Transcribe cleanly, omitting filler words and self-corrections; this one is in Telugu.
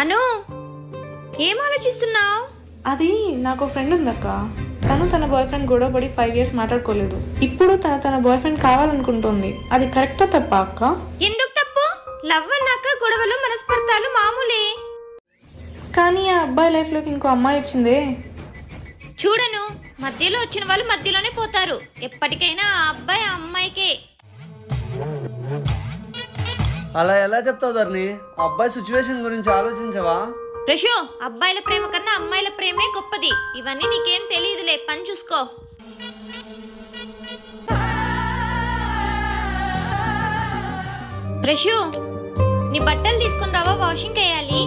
అను, ఏం ఆలోచిస్తున్నావు? అది నాకు ఫ్రెండ్ ఉందక్క. తన బాయ్ ఫ్రెండ్ గొడవపడి 5 years మాట్లాడుకోలేదు. ఇప్పుడు తన బాయ్ ఫ్రెండ్ కావాలనుకుంటుంది. అది కరెక్టా తప్ప అక్క? ఎందుకు తప్పు? లవ్ అన్నాక గొడవలు మనస్పర్ధాలు మామూలే. కానీ ఆ అబ్బాయి లైఫ్లోకి ఇంకో అమ్మాయి వచ్చిందే. చూడను, మధ్యలో వచ్చిన వాళ్ళు మధ్యలోనే పోతారు. ఎప్పటికైనా ఆ అబ్బాయి ఆ అమ్మాయికే. అలా ఎలా చెప్తావు ధర్ని? అబ్బాయి సిచ్యువేషన్ గురించి ఆలోచించవా? ప్రశో, అబ్బాయిల ప్రేమ కన్నా అమ్మాయిల ప్రేమే గొప్పది. ఇవన్నీ నీకేం తెలియదులే, పని చూసుకో. ప్రశు, నీ బట్టలు తీసుకుని రావా, వాషింగ్ వేయాలి.